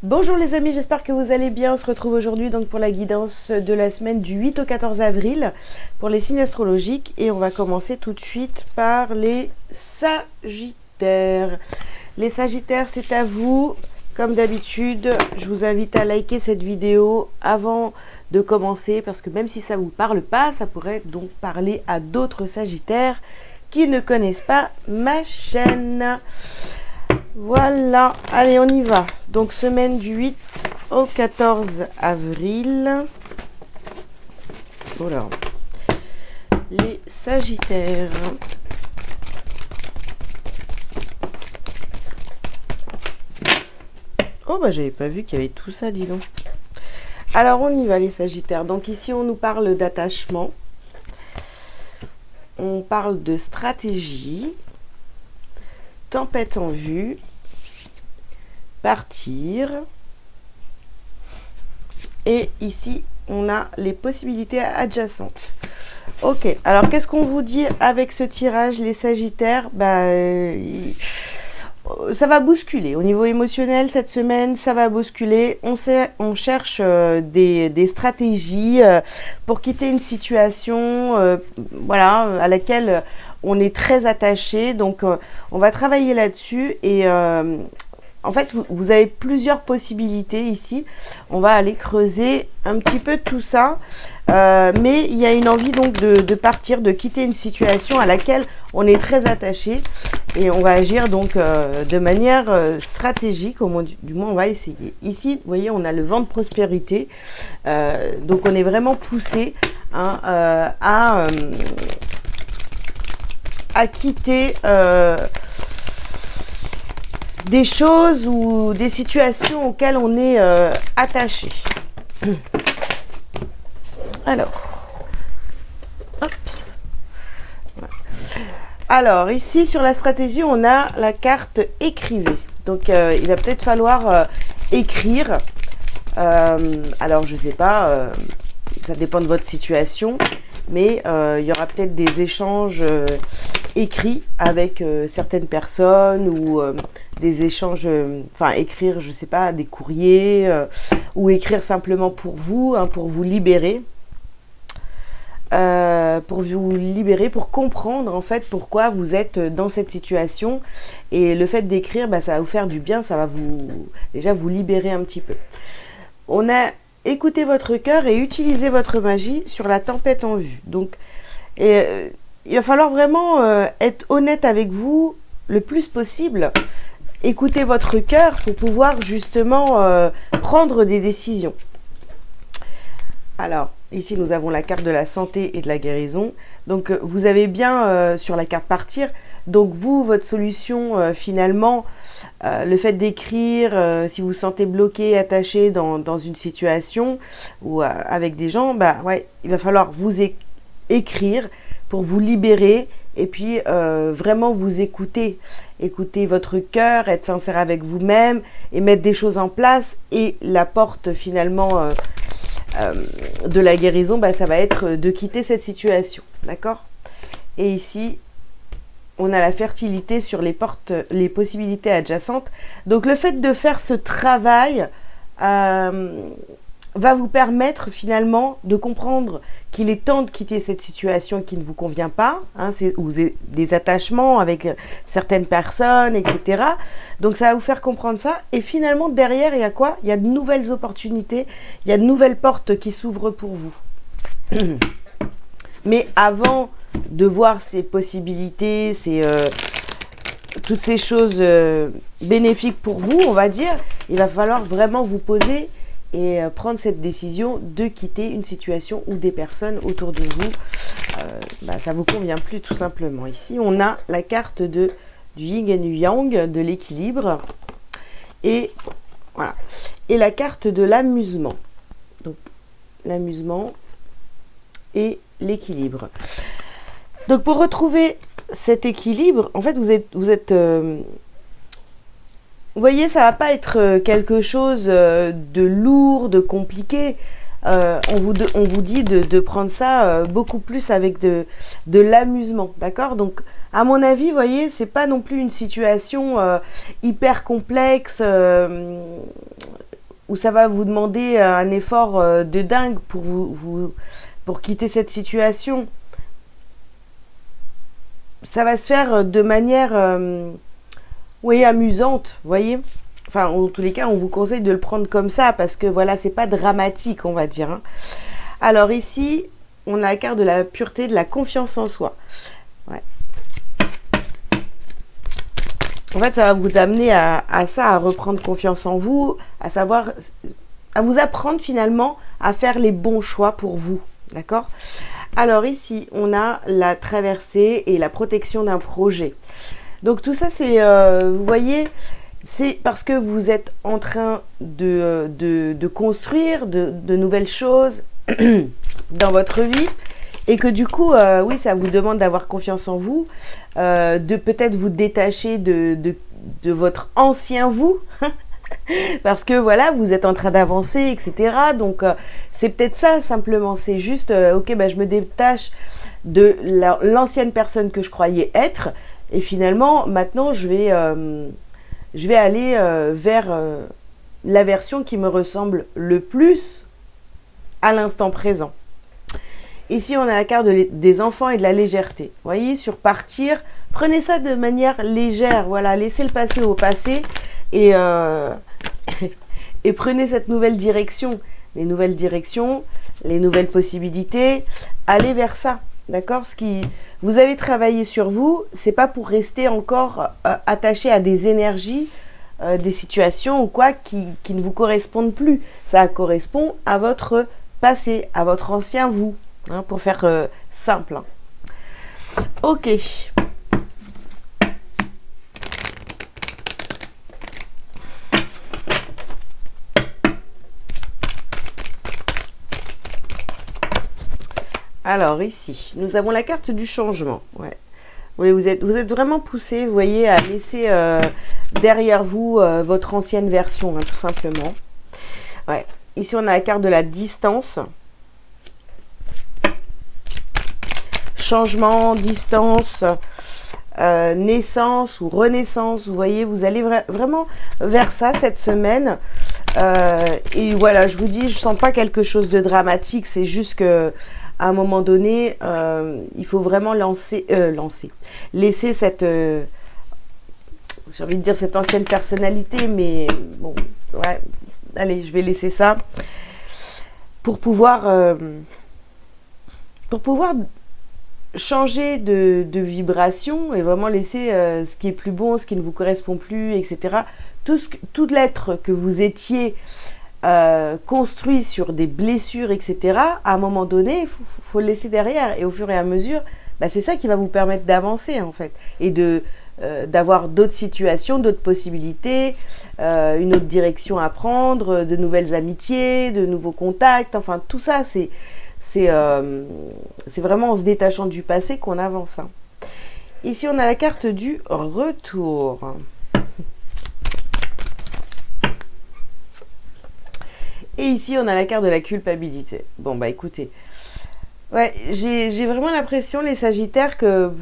Bonjour les amis, j'espère que vous allez bien. On se retrouve aujourd'hui donc pour la guidance de la semaine du 8 au 14 avril pour les signes astrologiques et on va commencer tout de suite par les Sagittaires. Les Sagittaires, c'est à vous. Comme d'habitude, je vous invite à liker cette vidéo avant de commencer parce que même si ça ne vous parle pas, ça pourrait donc parler à d'autres Sagittaires qui ne connaissent pas ma chaîne. Voilà, allez on y va. Donc semaine du 8 au 14 avril. Voilà. Les Sagittaires. Oh bah j'avais pas vu qu'il y avait tout ça, dis donc. Alors on y va les Sagittaires. Donc ici on nous parle d'attachement. On parle de stratégie. Tempête en vue. Partir. Et ici, on a les possibilités adjacentes. Ok, alors qu'est-ce qu'on vous dit avec ce tirage, les Sagittaires? Ça va bousculer. Au niveau émotionnel, cette semaine, ça va bousculer. On cherche des stratégies pour quitter une situation voilà, à laquelle on est très attaché. Donc, on va travailler là-dessus et... en fait, vous avez plusieurs possibilités ici. On va aller creuser un petit peu tout ça. Mais il y a une envie donc de partir, de quitter une situation à laquelle on est très attaché. Et on va agir donc de manière stratégique. Du moins, on va essayer. Ici, vous voyez, on a le vent de prospérité. Donc, on est vraiment poussé hein, à quitter... des choses ou des situations auxquelles on est attaché. Alors, hop. Alors, ici sur la stratégie, on a la carte écrivez. Donc, il va peut-être falloir écrire. Alors, je sais pas, ça dépend de votre situation, mais il y aura peut-être des échanges écrits avec certaines personnes ou des échanges, enfin écrire, je sais pas, des courriers ou écrire simplement pour vous libérer. Pour comprendre en fait pourquoi vous êtes dans cette situation et le fait d'écrire, ça va vous faire du bien, ça va déjà vous libérer un petit peu. On a écouté votre cœur et utilisé votre magie sur la tempête en vue. Donc, il va falloir vraiment être honnête avec vous le plus possible. Écoutez votre cœur pour pouvoir justement prendre des décisions. Alors, ici, nous avons la carte de la santé et de la guérison. Donc, vous avez bien sur la carte partir. Donc, vous, votre solution, finalement, le fait d'écrire, si vous vous sentez bloqué, attaché dans une situation ou avec des gens, ouais, il va falloir vous écrire pour vous libérer et puis vraiment vous écouter votre cœur, être sincère avec vous-même et mettre des choses en place. Et la porte finalement de la guérison, ça va être de quitter cette situation, d'accord? Et ici, on a la fertilité sur les possibilités adjacentes. Donc le fait de faire ce travail va vous permettre finalement de comprendre qu'il est temps de quitter cette situation qui ne vous convient pas, hein, ou des attachements avec certaines personnes, etc. Donc ça va vous faire comprendre ça. Et finalement, derrière, il y a quoi? Il y a de nouvelles opportunités, il y a de nouvelles portes qui s'ouvrent pour vous. Mais avant de voir ces possibilités, toutes ces choses bénéfiques pour vous, on va dire, il va falloir vraiment vous poser et prendre cette décision de quitter une situation ou des personnes autour de vous. Ça ne vous convient plus tout simplement. Ici, on a la carte du yin et du yang, de l'équilibre. Et voilà. Et la carte de l'amusement. Donc, l'amusement et l'équilibre. Donc, pour retrouver cet équilibre, en fait, vous êtes vous voyez, ça va pas être quelque chose de lourd, de compliqué. On vous dit de prendre ça beaucoup plus avec de l'amusement, d'accord? Donc, à mon avis, vous voyez, c'est pas non plus une situation hyper complexe. où ça va vous demander un effort de dingue pour pour quitter cette situation. Ça va se faire de manière, oui, amusante, voyez. Enfin, en tous les cas, on vous conseille de le prendre comme ça parce que voilà, c'est pas dramatique, on va dire, hein. Alors ici, on a la carte de la pureté, de la confiance en soi. Ouais. En fait, ça va vous amener à ça, à reprendre confiance en vous, à savoir, à vous apprendre finalement à faire les bons choix pour vous. D'accord? Alors ici, on a la traversée et la protection d'un projet. Donc tout ça, c'est, vous voyez, c'est parce que vous êtes en train de construire de nouvelles choses dans votre vie et que du coup, oui, ça vous demande d'avoir confiance en vous, de peut-être vous détacher de votre ancien vous. Parce que voilà, vous êtes en train d'avancer, etc. Donc, c'est peut-être ça simplement. C'est juste, ok, bah, je me détache de l'ancienne personne que je croyais être. Et finalement, maintenant, je vais aller vers la version qui me ressemble le plus à l'instant présent. Ici, on a la carte des enfants et de la légèreté. Vous voyez, sur partir, prenez ça de manière légère. Voilà, laissez le passé au passé et prenez cette nouvelle direction. Les nouvelles directions, les nouvelles possibilités, allez vers ça. D'accord? Vous avez travaillé sur vous, c'est pas pour rester encore attaché à des énergies, des situations ou quoi qui ne vous correspondent plus. Ça correspond à votre passé, à votre ancien vous, hein, pour faire simple. Ok. Alors ici, nous avons la carte du changement. Ouais. Oui, vous êtes vraiment poussé, vous voyez, à laisser derrière vous votre ancienne version, hein, tout simplement. Ouais. Ici, on a la carte de la distance. Changement, distance, naissance ou renaissance. Vous voyez, vous allez vraiment vers ça cette semaine. Et voilà, je vous dis, je sens pas quelque chose de dramatique. C'est juste que à un moment donné, il faut vraiment laisser cette, j'ai envie de dire cette ancienne personnalité, mais bon, ouais, allez, je vais laisser ça pour pouvoir changer de vibration et vraiment laisser ce qui est plus bon, ce qui ne vous correspond plus, etc. Tout l'être que vous étiez construit sur des blessures, etc., à un moment donné, il faut le laisser derrière. Et au fur et à mesure, bah, c'est ça qui va vous permettre d'avancer, en fait. Et d'avoir d'autres situations, d'autres possibilités, une autre direction à prendre, de nouvelles amitiés, de nouveaux contacts. Enfin, tout ça, c'est vraiment en se détachant du passé qu'on avance, hein. Ici, on a la carte du retour. Et ici, on a la carte de la culpabilité. Bon, bah écoutez, ouais, j'ai vraiment l'impression, les Sagittaires, que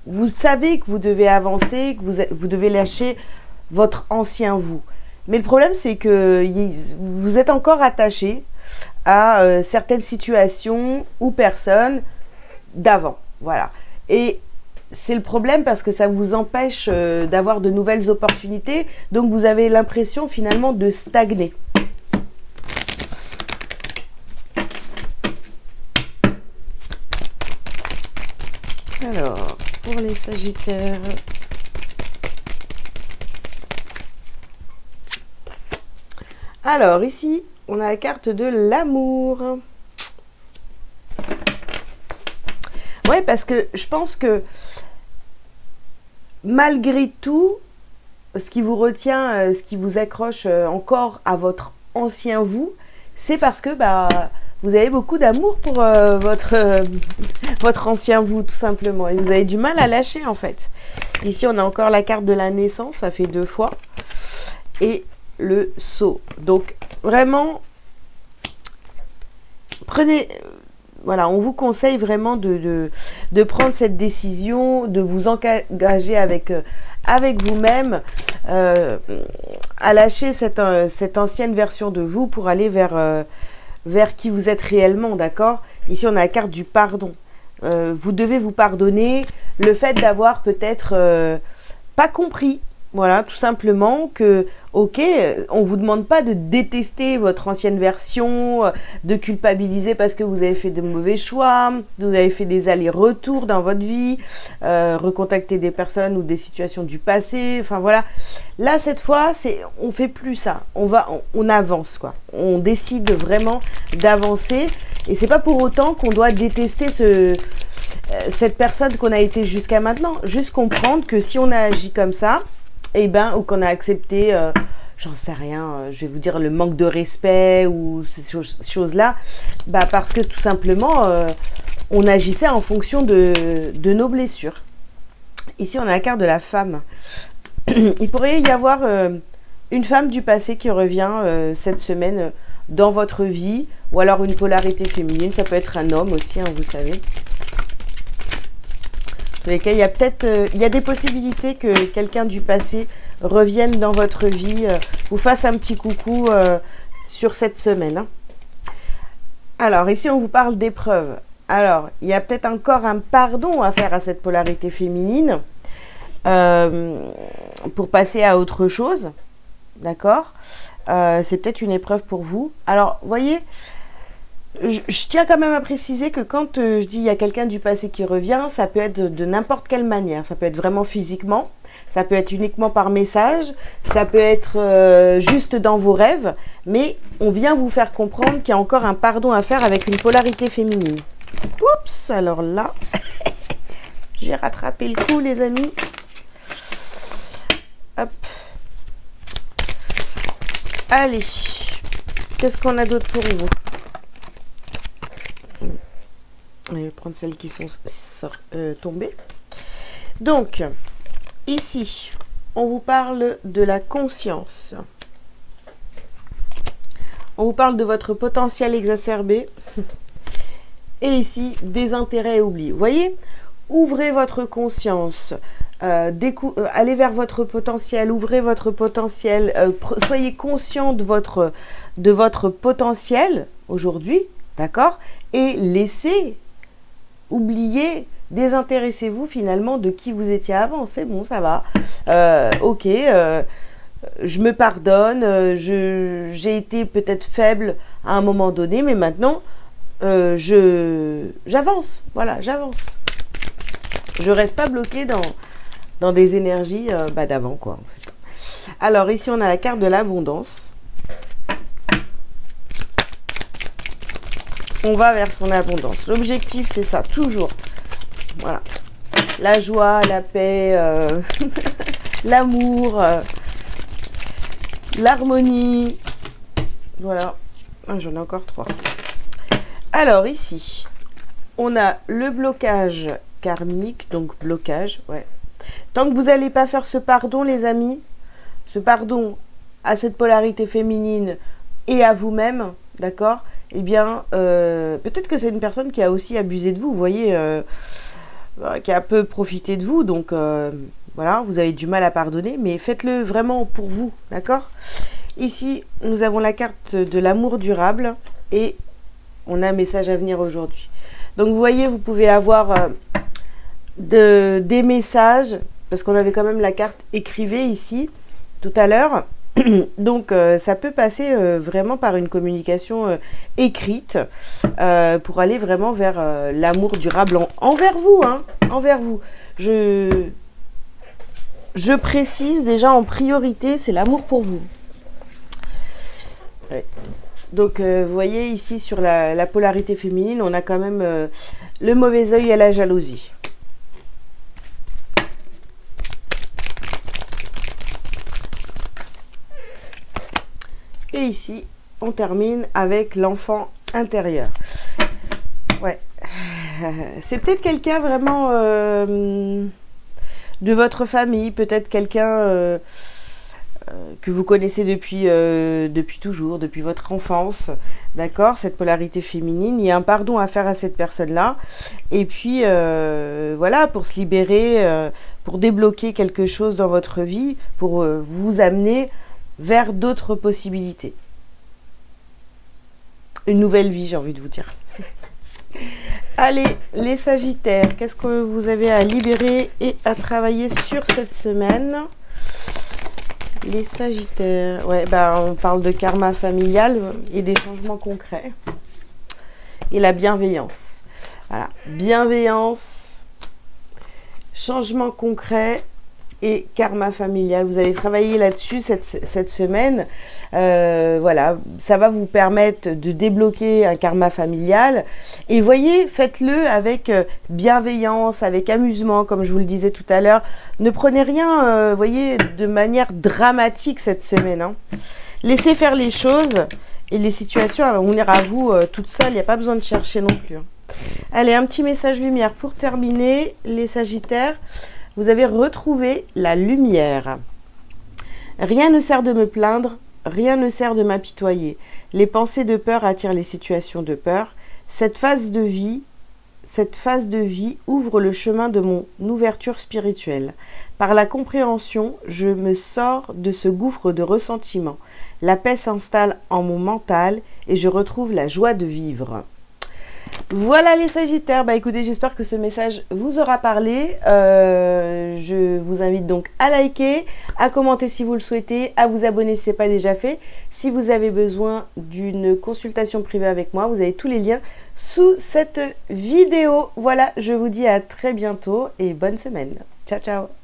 vous savez que vous devez avancer, que vous devez lâcher votre ancien vous. Mais le problème, c'est que vous êtes encore attaché à certaines situations ou personnes d'avant. Voilà. Et c'est le problème parce que ça vous empêche d'avoir de nouvelles opportunités. Donc, vous avez l'impression finalement de stagner. Alors, pour les Sagittaires, alors ici, on a la carte de l'amour. Ouais, parce que je pense que malgré tout, ce qui vous retient, ce qui vous accroche encore à votre ancien vous, c'est parce que bah, vous avez beaucoup d'amour pour votre ancien vous, tout simplement. Et vous avez du mal à lâcher, en fait. Ici, on a encore la carte de la naissance, ça fait 2 fois. Et le sceau. Donc, vraiment, voilà, on vous conseille vraiment de prendre cette décision, de vous engager avec avec vous-même, à lâcher cette ancienne version de vous pour aller vers qui vous êtes réellement, d'accord? Ici, on a la carte du pardon. Vous devez vous pardonner le fait d'avoir peut-être pas compris. Voilà, tout simplement que, ok, on ne vous demande pas de détester votre ancienne version, de culpabiliser parce que vous avez fait de mauvais choix, vous avez fait des allers-retours dans votre vie, recontacter des personnes ou des situations du passé, enfin voilà. Là, cette fois, on fait plus ça, on avance, quoi. On décide vraiment d'avancer et c'est pas pour autant qu'on doit détester cette personne qu'on a été jusqu'à maintenant. Juste comprendre que si on a agi comme ça, ou qu'on a accepté, j'en sais rien, je vais vous dire le manque de respect ou ces choses-là, parce que tout simplement, on agissait en fonction de nos blessures. Ici, on a la carte de la femme. Il pourrait y avoir une femme du passé qui revient cette semaine dans votre vie, ou alors une polarité féminine, ça peut être un homme aussi, hein, vous savez. Dans lesquels il y a des possibilités que quelqu'un du passé revienne dans votre vie, vous fasse un petit coucou sur cette semaine. Hein. Alors, ici, on vous parle d'épreuves. Alors, il y a peut-être encore un pardon à faire à cette polarité féminine pour passer à autre chose. D'accord ? C'est peut-être une épreuve pour vous. Alors, voyez, je tiens quand même à préciser que quand je dis il y a quelqu'un du passé qui revient, ça peut être de n'importe quelle manière. Ça peut être vraiment physiquement, ça peut être uniquement par message, ça peut être juste dans vos rêves, mais on vient vous faire comprendre qu'il y a encore un pardon à faire avec une polarité féminine. Oups, alors là, j'ai rattrapé le coup, les amis. Hop. Allez, qu'est-ce qu'on a d'autre pour vous ? Je vais prendre celles qui sont tombées. Donc, ici, on vous parle de la conscience. On vous parle de votre potentiel exacerbé. Et ici, des intérêts et oublis. Vous voyez, ouvrez votre conscience. Allez vers votre potentiel. Ouvrez votre potentiel. Soyez conscient de votre potentiel aujourd'hui. D'accord ? Et laissez... Oubliez, désintéressez-vous finalement de qui vous étiez avant. C'est bon, ça va. Ok, je me pardonne. J'ai été peut-être faible à un moment donné, mais maintenant, j'avance. Voilà, j'avance. Je reste pas bloquée dans des énergies d'avant, quoi. En fait. Alors, ici, on a la carte de l'abondance. On va vers son abondance. L'objectif, c'est ça, toujours. Voilà. La joie, la paix, l'amour, l'harmonie. Voilà. Ah, j'en ai encore 3. Alors, ici, on a le blocage karmique. Donc, blocage, ouais. Tant que vous n'allez pas faire ce pardon, les amis, ce pardon à cette polarité féminine et à vous-même, d'accord ? Eh bien, peut-être que c'est une personne qui a aussi abusé de vous, vous voyez, qui a un peu profité de vous. Donc, voilà, vous avez du mal à pardonner, mais faites-le vraiment pour vous, d'accord ? Ici, nous avons la carte de l'amour durable et on a un message à venir aujourd'hui. Donc, vous voyez, vous pouvez avoir des messages, parce qu'on avait quand même la carte écrivez ici, tout à l'heure. Donc, ça peut passer vraiment par une communication écrite pour aller vraiment vers l'amour durable envers vous. Hein, envers vous. Je précise déjà en priorité, c'est l'amour pour vous. Ouais. Donc, vous voyez ici sur la polarité féminine, on a quand même le mauvais œil et la jalousie. Et ici, on termine avec l'enfant intérieur. Ouais. C'est peut-être quelqu'un vraiment de votre famille, peut-être quelqu'un que vous connaissez depuis toujours, depuis votre enfance, d'accord, cette polarité féminine. Il y a un pardon à faire à cette personne-là. Et puis, voilà, pour se libérer, pour débloquer quelque chose dans votre vie, pour vous amener vers d'autres possibilités. Une nouvelle vie, j'ai envie de vous dire. Allez, les Sagittaires, qu'est-ce que vous avez à libérer et à travailler sur cette semaine? Les Sagittaires, ouais, bah, on parle de karma familial et des changements concrets. Et la bienveillance. Voilà, bienveillance, changement concret et karma familial. Vous allez travailler là-dessus cette semaine. Voilà, ça va vous permettre de débloquer un karma familial. Et voyez, faites-le avec bienveillance, avec amusement, comme je vous le disais tout à l'heure. Ne prenez rien, voyez, de manière dramatique cette semaine, hein. Laissez faire les choses et les situations vont venir à vous toutes seules. Il n'y a pas besoin de chercher non plus, hein. Allez, un petit message lumière pour terminer, les Sagittaires. Vous avez retrouvé la lumière. Rien ne sert de me plaindre, rien ne sert de m'apitoyer. Les pensées de peur attirent les situations de peur. Cette phase de vie ouvre le chemin de mon ouverture spirituelle. Par la compréhension, je me sors de ce gouffre de ressentiment. La paix s'installe en mon mental et je retrouve la joie de vivre. Voilà les Sagittaires, bah écoutez, j'espère que ce message vous aura parlé. Je vous invite donc à liker, à commenter si vous le souhaitez, à vous abonner si ce n'est pas déjà fait. Si vous avez besoin d'une consultation privée avec moi, vous avez tous les liens sous cette vidéo. Voilà, je vous dis à très bientôt et bonne semaine. Ciao, ciao.